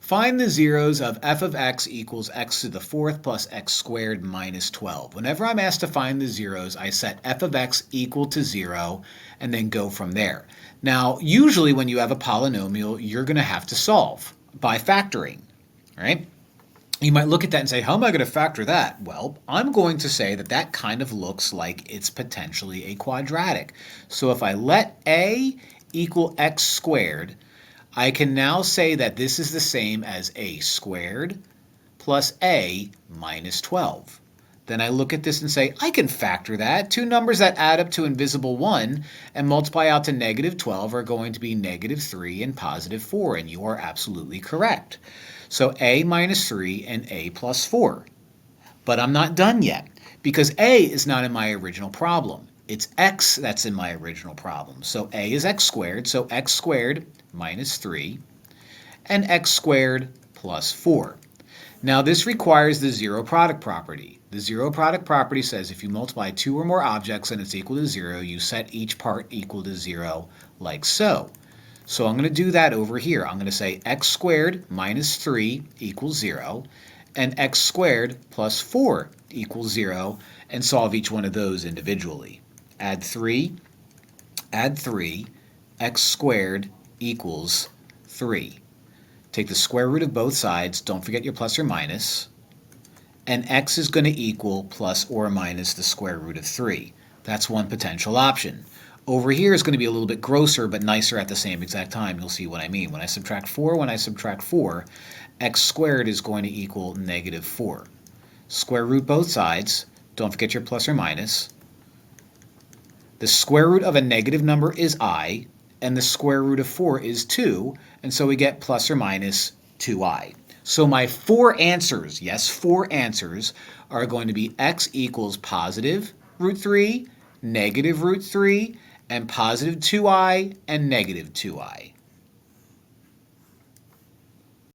Find the zeros of f of x equals x to the fourth plus x squared minus 12. Whenever I'm asked to find the zeros, I set f of x equal to 0 and then go from there. Now, usually when you have a polynomial, you're going to have to solve by factoring, right? You might look at that and say, how am I going to factor that? Well, I'm going to say that that kind of looks like it's potentially a quadratic. So if I let a equal x squared, I can now say that this is the same as a squared plus a minus 12. Then I look at this and say, I can factor that. Two numbers that add up to invisible 1 and multiply out to negative 12 are going to be negative 3 and positive 4, and you are absolutely correct. So a minus 3 and a plus 4. But I'm not done yet, because a is not in my original problem. It's x that's in my original problem. So a is x squared, so x squared minus 3, and x squared plus 4. Now this requires the zero product property. The zero product property says if you multiply two or more objects and it's equal to 0, you set each part equal to 0 like so. So I'm going to do that over here. I'm going to say x squared minus 3 equals 0, and x squared plus 4 equals 0, and solve each one of those individually. Add 3, x squared equals 3. Take the square root of both sides, don't forget your plus or minus, and x is going to equal plus or minus the square root of 3. That's one potential option. Over here is going to be a little bit grosser but nicer at the same exact time. You'll see what I mean. When I subtract 4, x squared is going to equal negative 4. Square root both sides, don't forget your plus or minus. The square root of a negative number is I, and the square root of 4 is 2, and so we get plus or minus 2i. So my four answers, yes, four answers, are going to be x equals positive root 3, negative root 3, and positive 2i, and negative 2i.